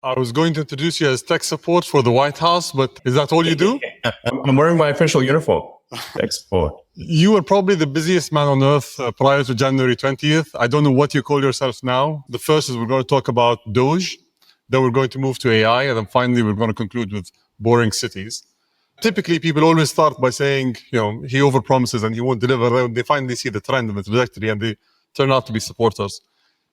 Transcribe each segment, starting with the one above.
I was going to introduce you as tech support for the White House, but is that all you do? I'm wearing my official uniform. Tech support. You were probably the busiest man on earth prior to January 20th. I don't know what you call yourself now. The first is we're going to talk about DOGE, then we're going to move to AI, and then finally we're going to conclude with boring cities. Typically, people always start by saying, he overpromises and he won't deliver. Then they finally see the trend and the trajectory, and they turn out to be supporters.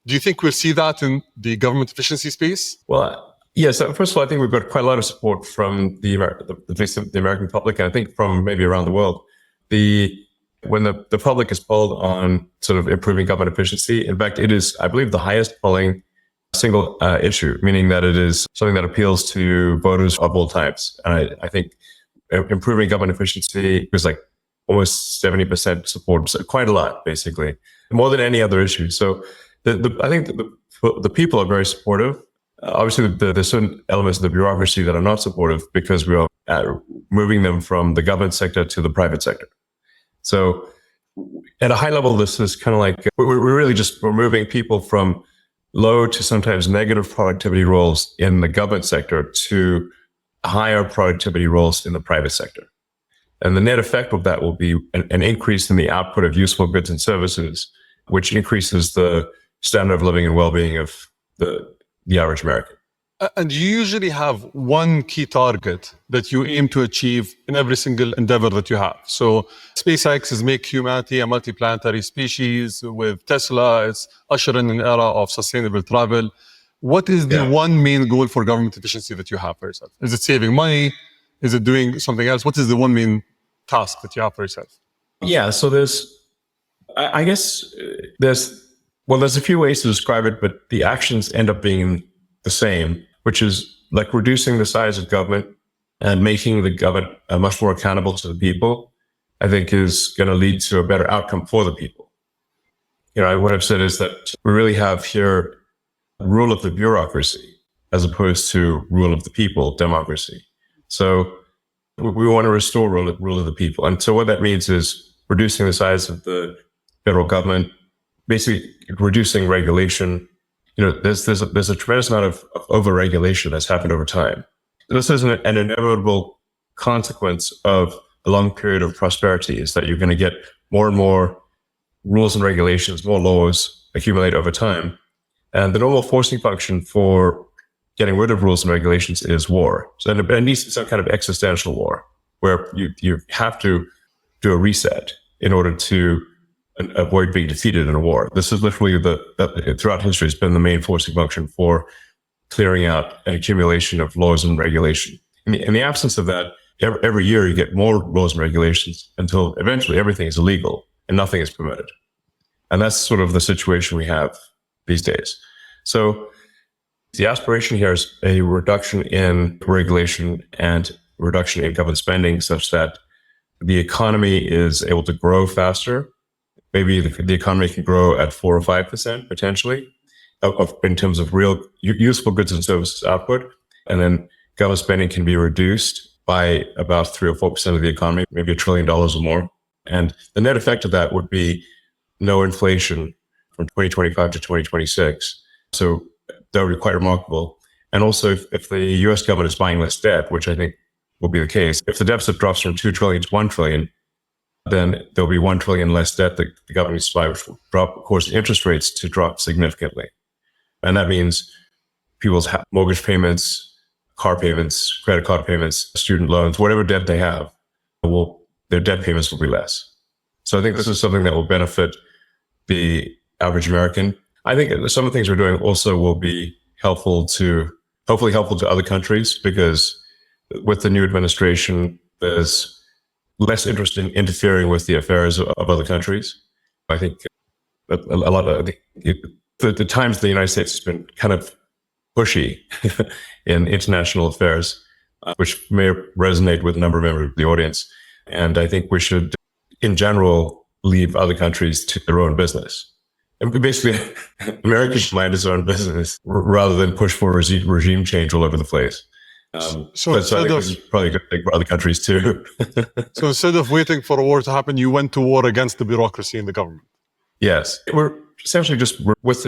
Do you think we'll see that in the government efficiency space? Well, yes. First of all, I think we've got quite a lot of support from the American public, and I think from maybe around the world. When the public is polled on sort of improving government efficiency, in fact, it is, I believe, the highest polling single issue, meaning that it is something that appeals to voters of all types. And I think improving government efficiency is like almost 70% support, so quite a lot, basically, more than any other issue. So I think the people are very supportive. Obviously, there's certain elements of the bureaucracy that are not supportive because we are moving them from the government sector to the private sector. So at a high level, this is kind of like we're moving people from low to sometimes negative productivity roles in the government sector to higher productivity roles in the private sector. And the net effect of that will be an increase in the output of useful goods and services, which increases the standard of living and well-being of the average American. And you usually have one key target that you aim to achieve in every single endeavor that you have. So SpaceX is make humanity a multiplanetary species. With Tesla, it's usher in an era of sustainable travel. What is the one main goal for government efficiency that you have for yourself? Is it saving money? Is it doing something else? What is the one main task that you have for yourself? Yeah, so there's a few ways to describe it, but the actions end up being the same, which is like reducing the size of government and making the government much more accountable to the people, I think is going to lead to a better outcome for the people. What I've said is that we really have here rule of the bureaucracy as opposed to rule of the people, democracy. So we want to restore rule of the people. And so what that means is reducing the size of the federal government, basically reducing regulation. There's a tremendous amount of overregulation that's happened over time. This is an inevitable consequence of a long period of prosperity, is that you're going to get more and more rules and regulations, more laws accumulate over time. And the normal forcing function for getting rid of rules and regulations is war. So it needs to be some kind of existential war where you have to do a reset in order to avoid being defeated in a war. This is literally throughout history has been the main forcing function for clearing out an accumulation of laws and regulation. In the absence of that, every year you get more laws and regulations until eventually everything is illegal and nothing is permitted. And that's sort of the situation we have these days. So the aspiration here is a reduction in regulation and reduction in government spending such that the economy is able to grow faster. Maybe the economy can grow at 4 or 5% potentially in terms of real useful goods and services output. And then government spending can be reduced by about 3 or 4% of the economy, maybe $1 trillion or more. And the net effect of that would be no inflation from 2025 to 2026. So that would be quite remarkable. And also if the US government is buying less debt, which I think will be the case, if the deficit drops from 2 trillion to 1 trillion, then there'll be 1 trillion less debt that the government needs to buy, which will cause interest rates to drop significantly. And that means people's mortgage payments, car payments, credit card payments, student loans, whatever debt they have, their debt payments will be less. So I think this is something that will benefit the average American. I think some of the things we're doing also will be hopefully helpful to other countries, because with the new administration, there's less interest in interfering with the affairs of other countries. I think a lot of the times the United States has been kind of pushy in international affairs, which may resonate with a number of members of the audience. And I think we should, in general, leave other countries to their own business. And basically, America should mind its own business rather than push for regime change all over the place. So I think this is probably a good thing for other countries too. So instead of waiting for a war to happen, you went to war against the bureaucracy in the government. Yes, we're essentially just with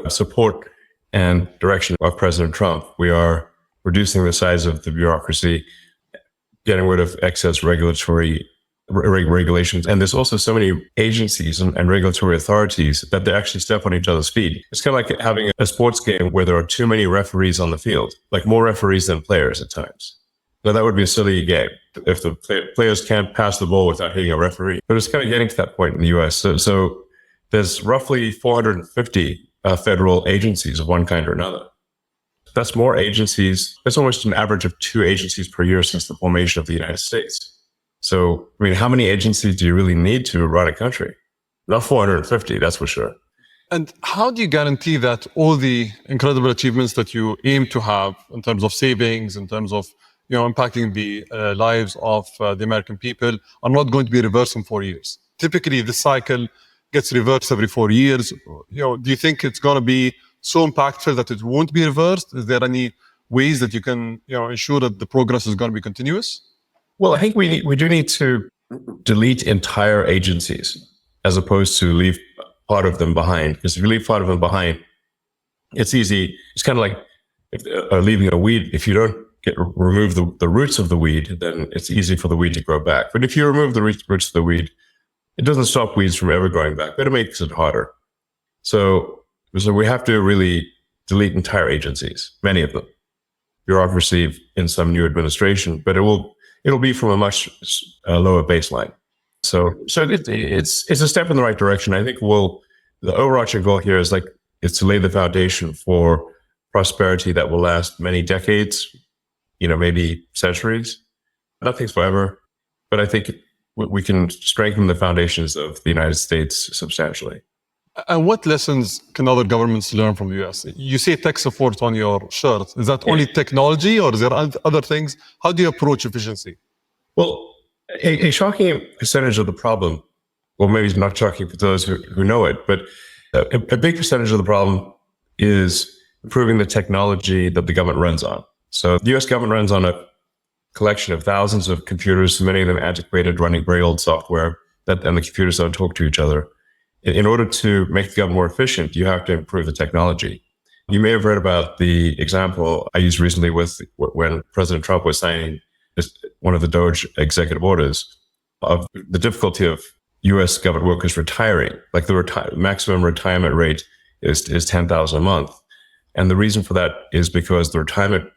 support and direction of President Trump. We are reducing the size of the bureaucracy, getting rid of excess regulatory regulations. And there's also so many agencies and regulatory authorities that they actually step on each other's feet. It's kind of like having a sports game where there are too many referees on the field, like more referees than players at times. Now, that would be a silly game if the players can't pass the ball without hitting a referee. But it's kind of getting to that point in the US. So there's roughly 450 federal agencies of one kind or another. That's more agencies. That's almost an average of 2 agencies per year since the formation of the United States. So, I mean, how many agencies do you really need to run a country? Not 450, that's for sure. And how do you guarantee that all the incredible achievements that you aim to have in terms of savings, in terms of impacting the lives of the American people are not going to be reversed in 4 years? Typically, the cycle gets reversed every 4 years. Do you think it's going to be so impactful that it won't be reversed? Is there any ways that you can ensure that the progress is going to be continuous? Well, I think we do need to delete entire agencies as opposed to leave part of them behind. Because if you leave part of them behind, it's easy. It's kind of like leaving a weed. If you don't remove the roots of the weed, then it's easy for the weed to grow back. But if you remove the roots of the weed, it doesn't stop weeds from ever growing back, but it makes it harder. So we have to really delete entire agencies, many of them. Bureaucracy in some new administration, but it'll be from a much lower baseline. So it's a step in the right direction. I think the overarching goal here is to lay the foundation for prosperity that will last many decades, maybe centuries. Nothing's forever, but I think we can strengthen the foundations of the United States substantially. And what lessons can other governments learn from the US? You say tech support on your shirt. Is that only technology, or is there other things? How do you approach efficiency? Well, a shocking percentage of the problem, well, maybe it's not shocking for those who know it, but a big percentage of the problem is improving the technology that the government runs on. So the US government runs on a collection of thousands of computers, many of them antiquated, running very old software, and the computers don't talk to each other. In order to make the government more efficient, you have to improve the technology. You may have read about the example I used recently when President Trump was signing one of the DOGE executive orders of the difficulty of U.S. government workers retiring. Like the maximum retirement rate is $10,000 a month. And the reason for that is because the retirement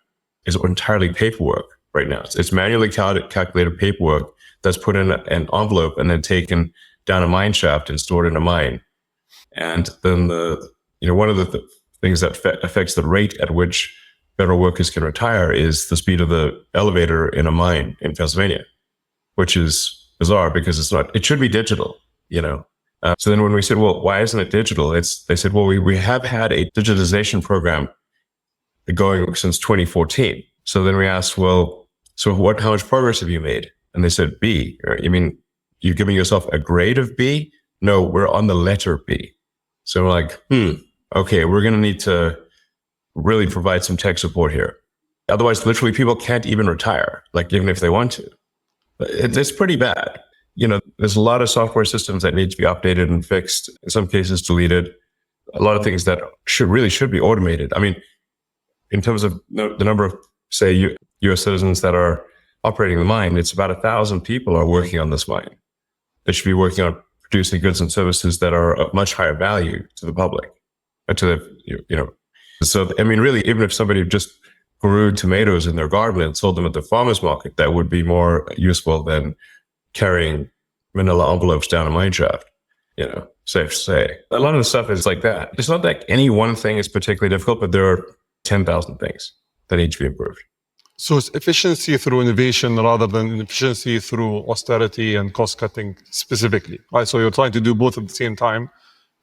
is entirely paperwork right now. It's manually calculated paperwork that's put in an envelope and then taken down a mine shaft and stored in a mine. And then one of the things that affects the rate at which federal workers can retire is the speed of the elevator in a mine in Pennsylvania, which is bizarre because it should be digital, So then when we said, well, why isn't it digital? They said, well, we have had a digitization program going since 2014. So then we asked, well, so how much progress have you made? And they said, B. You mean you're giving yourself a grade of B? No, we're on the letter B. So we're like, okay, we're going to need to really provide some tech support here. Otherwise, literally, people can't even retire, even if they want to. It's pretty bad. There's a lot of software systems that need to be updated and fixed, in some cases deleted. A lot of things that should be automated. I mean, in terms of the number of, say, U.S. citizens that are operating the mine, it's about 1,000 people are working on this mine. They should be working on producing goods and services that are of much higher value to the public, So, I mean, really, even if somebody just grew tomatoes in their garden and sold them at the farmer's market, that would be more useful than carrying manila envelopes down a mine shaft, safe to say. A lot of the stuff is like that. It's not like any one thing is particularly difficult, but there are 10,000 things that need to be improved. So it's efficiency through innovation rather than efficiency through austerity and cost cutting specifically, right? So you're trying to do both at the same time,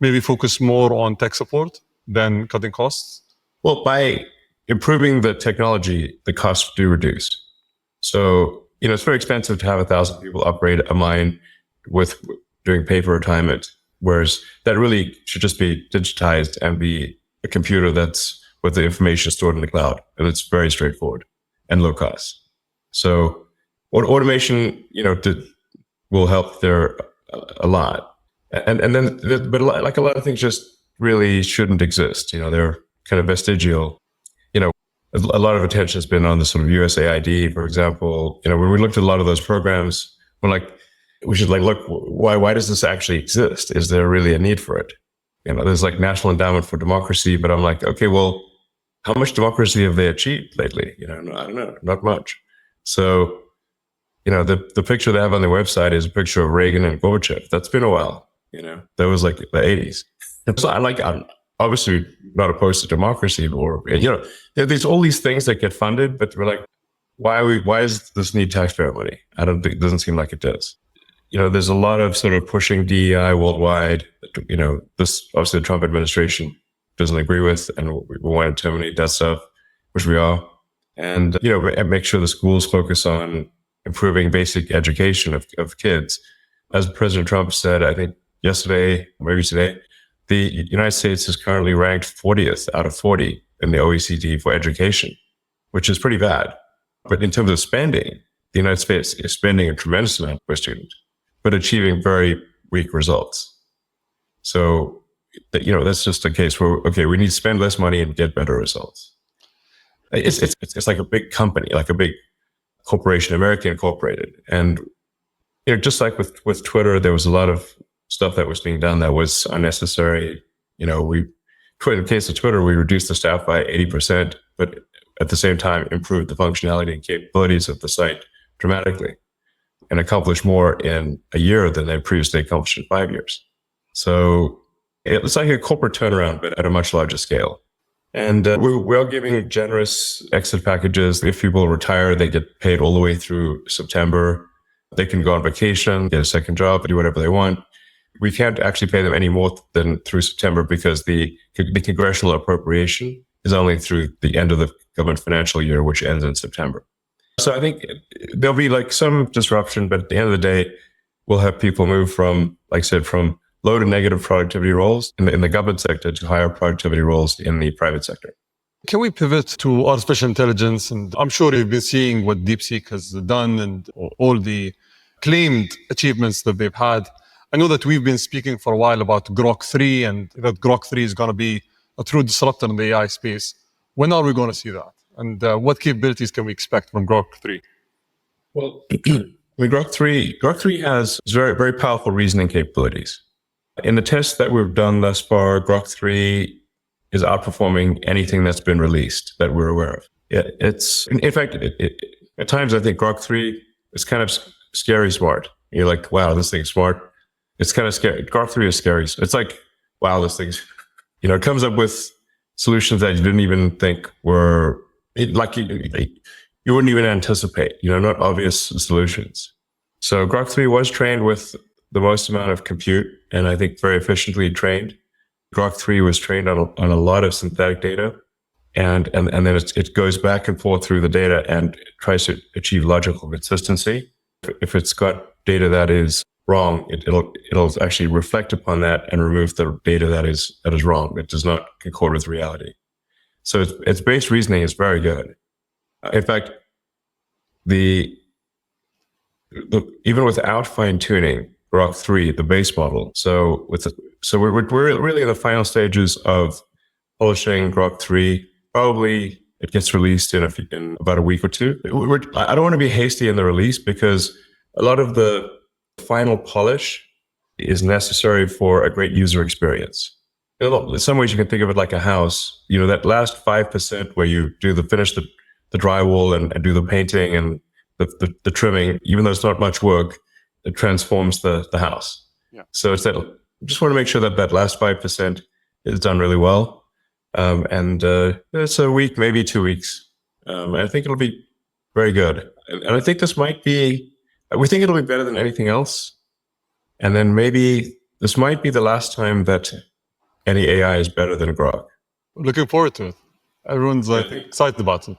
maybe focus more on tech support than cutting costs? Well, by improving the technology, the costs do reduce. So, it's very expensive to have 1,000 people operate a mine with doing paper retirement, whereas that really should just be digitized and be a computer that's with the information stored in the cloud. And it's very straightforward and low cost. So automation, will help there a lot. And then, but like a lot of things just really shouldn't exist. There are kind of vestigial. A lot of attention has been on the sort of USAID, for example. When we looked at a lot of those programs, we're like, we should look, why does this actually exist? Is there really a need for it? There's like National Endowment for Democracy, but I'm like, okay, well, how much democracy have they achieved lately? I don't know, not much. So, the picture they have on their website is a picture of Reagan and Gorbachev. That's been a while. That was like the 80s. So I'm obviously not opposed to democracy, or there's all these things that get funded, but we're like, why does this need taxpayer money? It doesn't seem like it does. There's a lot of sort of pushing DEI worldwide. This obviously the Trump administration doesn't agree with, and we want to terminate that stuff, which we are, and make sure the schools focus on improving basic education of kids. As President Trump said, I think yesterday, maybe today, the United States is currently ranked 40th out of 40 in the OECD for education, which is pretty bad. But in terms of spending, the United States is spending a tremendous amount per student, but achieving very weak results. So, that's just a case where, okay, we need to spend less money and get better results. It's like a big company, like a big corporation, American Incorporated. And, just like with Twitter, there was a lot of stuff that was being done that was unnecessary. In the case of Twitter, we reduced the staff by 80%, but at the same time improved the functionality and capabilities of the site dramatically and accomplished more in a year than they previously accomplished in 5 years. So it's like a corporate turnaround, but at a much larger scale. And we're giving generous exit packages. If people retire, they get paid all the way through September. They can go on vacation, get a second job, do whatever they want. We can't actually pay them any more than through September because the congressional appropriation is only through the end of the government financial year, which ends in September. So I think there'll be like some disruption, but at the end of the day, we'll have people move from, like I said, from low to negative productivity roles in the government sector to higher productivity roles in the private sector. Can we pivot to artificial intelligence? And I'm sure you've been seeing what DeepSeek has done and all the claimed achievements that they've had. I know that we've been speaking for a while about Grok 3 and that Grok 3 is going to be a true disruptor in the AI space. When are we going to see that? And what capabilities can we expect from Grok 3? Well, Grok 3 has very, very powerful reasoning capabilities. In the tests that we've done thus far, Grok 3 is outperforming anything that's been released that we're aware of. In fact, at times I think Grok 3 is kind of scary smart. You're like, wow, this thing's smart. It's kind of scary. Grok 3 is scary. It's like, wow, this thing's, it comes up with solutions that you didn't even think were, you wouldn't even anticipate, not obvious solutions. So Grok 3 was trained with the most amount of compute, and I think very efficiently trained. Grok 3 was trained on a lot of synthetic data, and then it goes back and forth through the data and tries to achieve logical consistency. If it's got data that is wrong, it'll actually reflect upon that and remove the data that is wrong. It does not concord with reality. So its base reasoning is very good. In fact, even without fine tuning, Grok 3, the base model. So we're really in the final stages of polishing Grok 3. Probably it gets released in about a week or two. I don't want to be hasty in the release because a lot of the final polish is necessary for a great user experience. In some ways, you can think of it like a house. That last 5% where you finish the drywall and do the painting and the trimming, even though it's not much work, it transforms the house. Yeah. So it's just want to make sure that last 5% is done really well. And it's a week, maybe 2 weeks. I think it'll be very good. And I think we think it'll be better than anything else. And then maybe this might be the last time that any AI is better than Grok. Looking forward to it. Everyone's excited about it.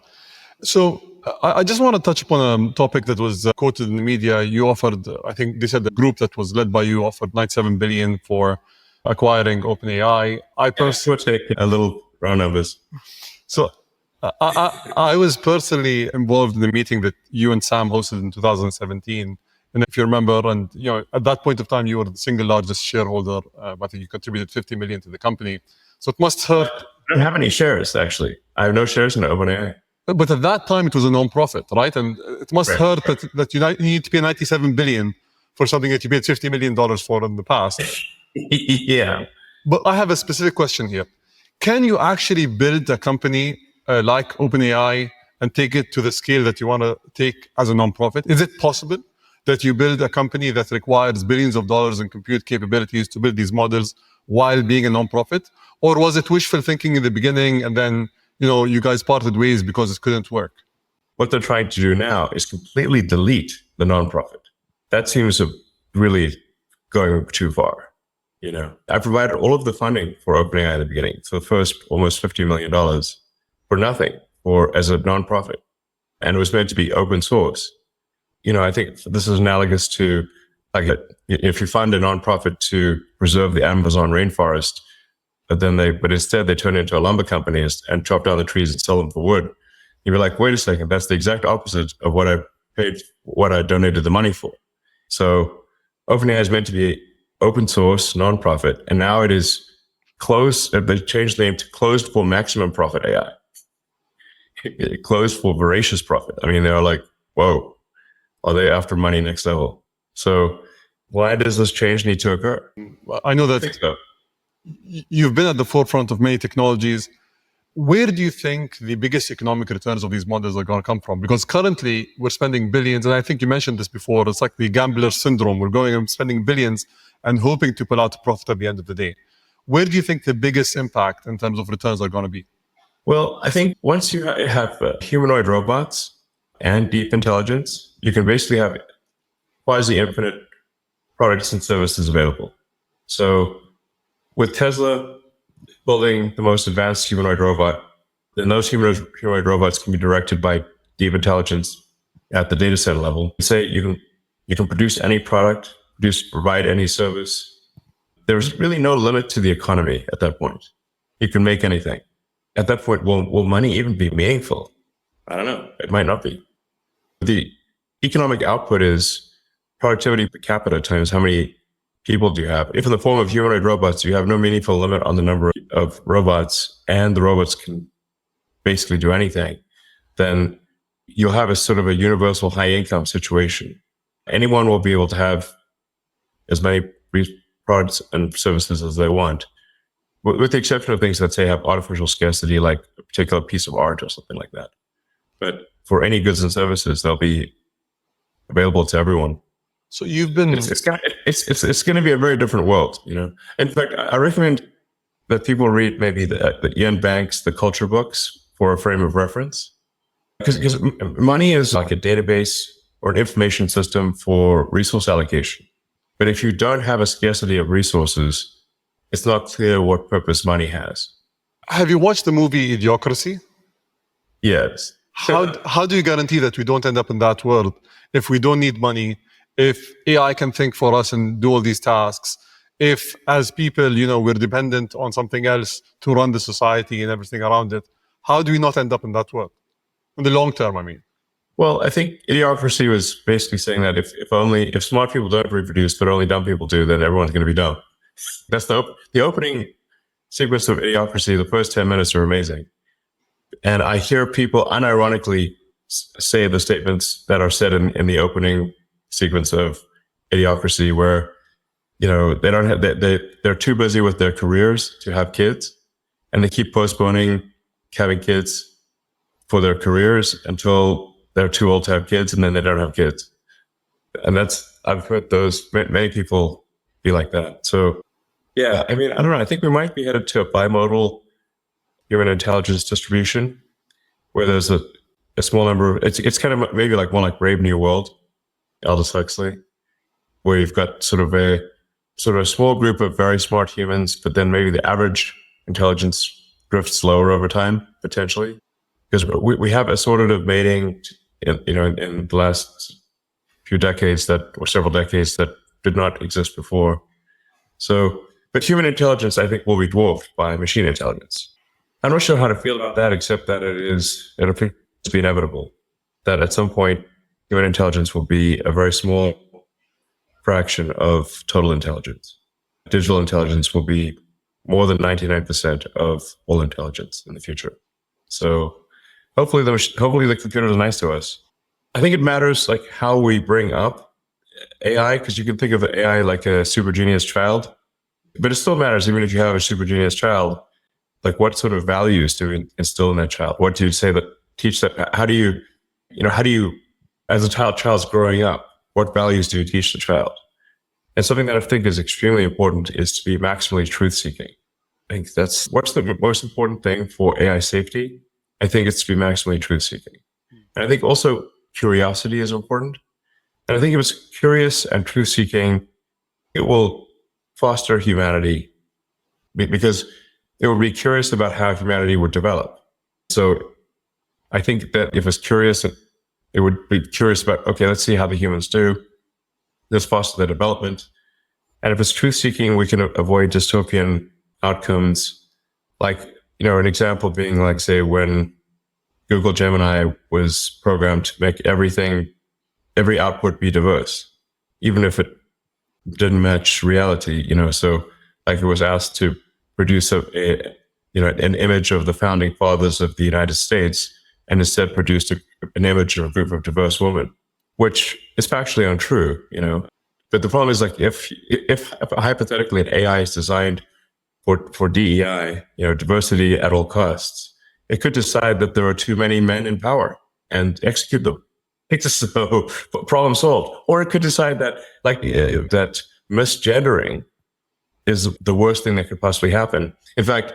So I just want to touch upon a topic that was quoted in the media. You offered, I think they said the group that was led by you offered $97 billion for acquiring OpenAI. I personally take a little round numbers. So I was personally involved in the meeting that you and Sam hosted in 2017. And if you remember, and at that point of time, you were the single largest shareholder. I think you contributed $50 million to the company. So it must hurt. don't have any shares, actually. I have no shares in OpenAI. But at that time, it was a non-profit, right? And it must hurt that you need to pay $97 billion for something that you paid $50 million for in the past. Yeah. But I have a specific question here. Can you actually build a company like OpenAI and take it to the scale that you want to take as a non-profit? Is it possible that you build a company that requires billions of dollars in compute capabilities to build these models while being a non-profit? Or was it wishful thinking in the beginning and then, you guys parted ways because it couldn't work? What they're trying to do now is completely delete the non-profit. That seems to really going too far. I provided all of the funding for OpenAI at the beginning, for the first almost $50 million for nothing, or as a nonprofit. And it was meant to be open source. I think this is analogous to, like, if you fund a nonprofit to preserve the Amazon rainforest, but instead they turn it into a lumber company and chop down the trees and sell them for wood. You'd be like, wait a second, that's the exact opposite of what I donated the money for. So OpenAI is meant to be open source, nonprofit, and now it is closed. They changed the name to closed for maximum profit AI. Closed for voracious profit. I mean, they're like, whoa, are they after money next level? So why does this change need to occur? I know that you've been at the forefront of many technologies. Where do you think the biggest economic returns of these models are going to come from? Because currently we're spending billions, and I think you mentioned this before, it's like the gambler syndrome. We're going and spending billions and hoping to pull out a profit at the end of the day. Where do you think the biggest impact in terms of returns are going to be? Well, I think once you have humanoid robots and deep intelligence, you can basically have quasi-infinite products and services available. So with Tesla building the most advanced humanoid robot, then those humanoid robots can be directed by deep intelligence at the data center level. Say you can produce any product, provide any service. There's really no limit to the economy at that point. You can make anything. At that point, will money even be meaningful? I don't know. It might not be. The economic output is productivity per capita times how many people do you have. If in the form of humanoid robots, you have no meaningful limit on the number of robots and the robots can basically do anything, then you'll have a sort of a universal high income situation. Anyone will be able to have as many products and services as they want, with the exception of things that say have artificial scarcity, like a particular piece of art or something like that. But for any goods and services, they'll be available to everyone. So you've been... It's going to be a very different world, In fact, I recommend that people read maybe the Ian Banks, the culture books for a frame of reference. Because money is like a database or an information system for resource allocation. But if you don't have a scarcity of resources, it's not clear what purpose money has. Have you watched the movie Idiocracy? Yes. How do you guarantee that we don't end up in that world if we don't need money, if AI can think for us and do all these tasks, if as people, we're dependent on something else to run the society and everything around it? How do we not end up in that world? In the long term, I mean. Well, I think Idiocracy was basically saying that if smart people don't reproduce, but only dumb people do, then everyone's going to be dumb. That's the opening sequence of Idiocracy. The first 10 minutes are amazing. And I hear people unironically say the statements that are said in the opening sequence of Idiocracy, where, they don't have, they're too busy with their careers to have kids, and they keep postponing having kids for their careers until they're too old to have kids, and then they don't have kids. And I've heard many people be like that. So yeah, I mean, I don't know. I think we might be headed to a bimodal human intelligence distribution, where there's a small number. It's kind of maybe like more like Brave New World, Aldous Huxley, where you've got sort of a small group of very smart humans, but then maybe the average intelligence drifts lower over time, potentially, because we have assorted of mating, in the last few decades or several decades that did not exist before. So, but human intelligence, I think, will be dwarfed by machine intelligence. I'm not sure how to feel about that, except that it appears to be inevitable that at some point human intelligence will be a very small fraction of total intelligence. Digital intelligence will be more than 99% of all intelligence in the future. So hopefully the computers are nice to us. I think it matters like how we bring up AI, because you can think of AI like a super genius child, but it still matters even if you have a super genius child. Like what sort of values do we instill in that child? What do you say that teach that? How do you, as a child's growing up, what values do you teach the child? And something that I think is extremely important is to be maximally truth-seeking. I think that's what's the most important thing for AI safety. I think it's to be maximally truth-seeking. And I think also curiosity is important. And I think if it's curious and truth-seeking, it will foster humanity because it will be curious about how humanity would develop. So I think that if it's curious, it would be curious about, okay, let's see how the humans do. Let's foster their development. And if it's truth-seeking, we can avoid dystopian outcomes. Like, an example being like, say, when Google Gemini was programmed to make every output be diverse, even if it didn't match reality, so like it was asked to produce an image of the founding fathers of the United States and instead produced an image of a group of diverse women, which is factually untrue, But the problem is like if hypothetically an AI is designed for DEI, diversity at all costs, it could decide that there are too many men in power and execute them. So problem solved. Or it could decide that that misgendering is the worst thing that could possibly happen. In fact,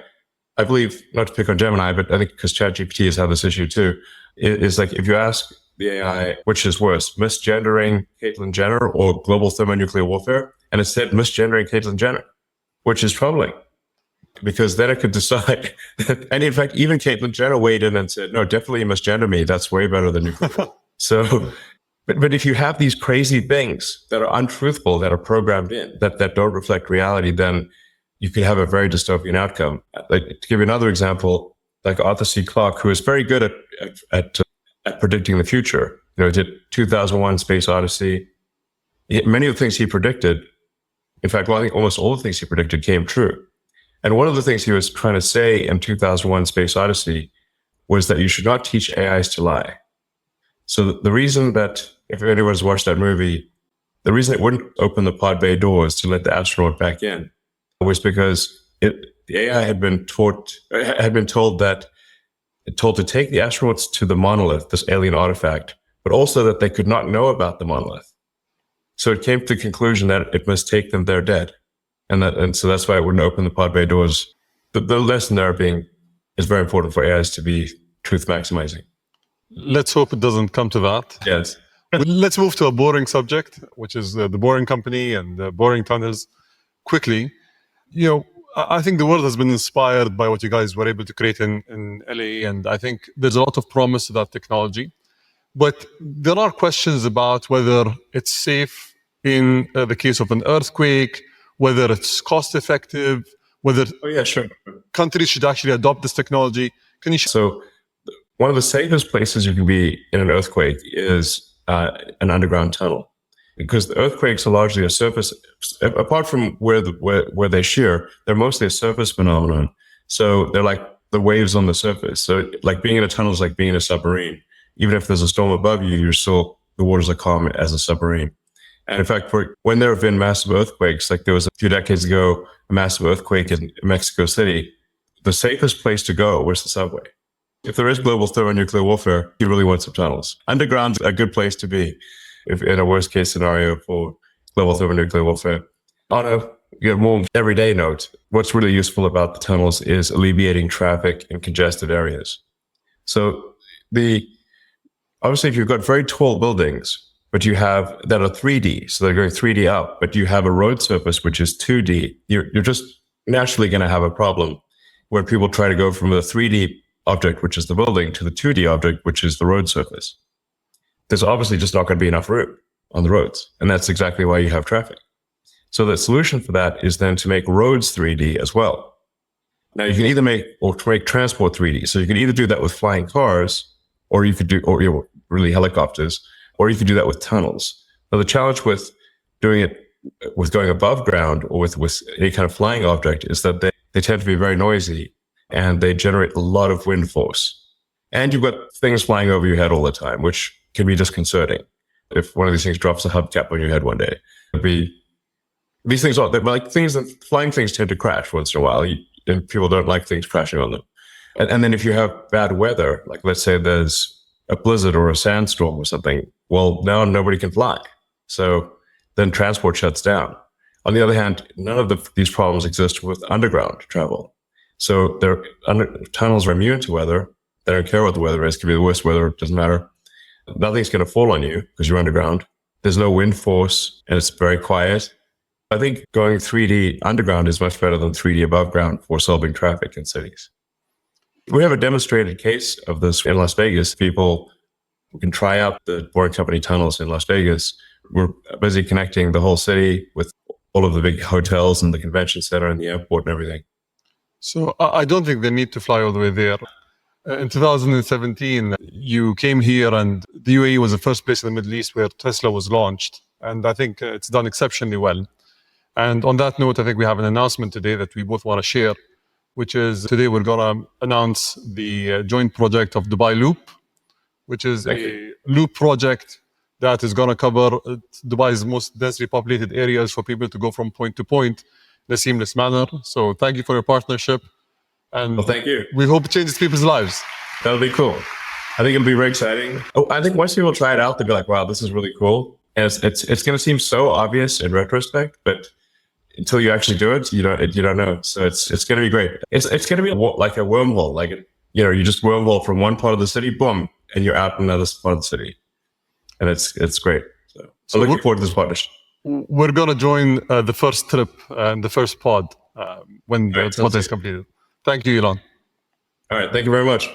I believe, not to pick on Gemini, but I think because ChatGPT has had this issue too, is like if you ask the AI, which is worse, misgendering Caitlyn Jenner or global thermonuclear warfare, and it said misgendering Caitlyn Jenner, which is troubling because then it could decide. And in fact, even Caitlyn Jenner weighed in and said, no, definitely misgender me. That's way better than nuclear. So, but if you have these crazy things that are untruthful, that are programmed in, that don't reflect reality, then you could have a very dystopian outcome. Like, to give you another example, like Arthur C. Clarke, who is very good at predicting the future. He did 2001: Space Odyssey. Many of the things he predicted, in fact, I think almost all the things he predicted came true. And one of the things he was trying to say in 2001: Space Odyssey was that you should not teach AIs to lie. So the reason that, if anyone's watched that movie, the reason it wouldn't open the pod bay doors to let the astronaut back in was because the AI had been told to take the astronauts to the monolith, this alien artifact, but also that they could not know about the monolith. So it came to the conclusion that it must take them there dead. And so that's why it wouldn't open the pod bay doors. The lesson there is very important for AIs to be truth maximizing. Let's hope it doesn't come to that. Yes. Let's move to a boring subject, which is the Boring Company and the boring tunnels. Quickly, I think the world has been inspired by what you guys were able to create in LA, and I think there's a lot of promise to that technology. But there are questions about whether it's safe in the case of an earthquake, whether it's cost effective, whether countries should actually adopt this technology. Can you? So one of the safest places you can be in an earthquake is an underground tunnel, because the earthquakes are largely a surface. Apart from where they shear, they're mostly a surface phenomenon. So they're like the waves on the surface. So like being in a tunnel is like being in a submarine. Even if there's a storm above you, the waters are calm as a submarine. And in fact, when there have been massive earthquakes, like there was a few decades ago, a massive earthquake in Mexico City, the safest place to go was the subway. If there is global thermonuclear warfare, you really want some tunnels. Underground's a good place to be, if in a worst case scenario for global thermonuclear warfare. On a more everyday note, what's really useful about the tunnels is alleviating traffic in congested areas. So obviously, if you've got very tall buildings, but you have that are 3D, so they're going 3D up, but you have a road surface which is 2D, you're just naturally going to have a problem when people try to go from the 3D object, which is the building, to the 2D object, which is the road surface. There's obviously just not going to be enough room on the roads, and that's exactly why you have traffic. So the solution for that is then to make roads 3D as well. Now you can either make transport 3D, so you can either do that with flying cars, or you could do, or really helicopters, or you could do that with tunnels. Now the challenge with doing it with going above ground or with any kind of flying object is that they tend to be very noisy and they generate a lot of wind force. And you've got things flying over your head all the time, which can be disconcerting. If one of these things drops a hubcap on your head one day, it'd be, these things are like things that flying things tend to crash once in a while, and people don't like things crashing on them. And then if you have bad weather, like let's say there's a blizzard or a sandstorm or something, well, now nobody can fly. So then transport shuts down. On the other hand, none of these problems exist with underground travel. So tunnels are immune to weather. They don't care what the weather is. It could be the worst weather. It doesn't matter. Nothing's going to fall on you because you're underground. There's no wind force and it's very quiet. I think going 3D underground is much better than 3D above ground for solving traffic in cities. We have a demonstrated case of this in Las Vegas. People can try out the Boring Company tunnels in Las Vegas. We're busy connecting the whole city with all of the big hotels and the convention center and the airport and everything. So I don't think they need to fly all the way there. In 2017, you came here and the UAE was the first place in the Middle East where Tesla was launched. And I think it's done exceptionally well. And on that note, I think we have an announcement today that we both want to share, which is today we're going to announce the joint project of Dubai Loop, which is a loop project that is going to cover Dubai's most densely populated areas for people to go from point to point in a seamless manner. So thank you for your partnership. And well, thank you. We hope it changes people's lives. That'll be cool. I think it'll be very exciting. Oh, I think once people try it out, they'll be like, wow, this is really cool. And it's going to seem so obvious in retrospect, but until you actually do it, you don't know. So it's going to be great. It's going to be like a wormhole, like, you just wormhole from one part of the city, boom, and you're out in another part of the city. And it's great. So looking forward to this partnership. We're going to join the first trip and the first pod when the project is completed. Thank you, Elon. All right. Thank you very much.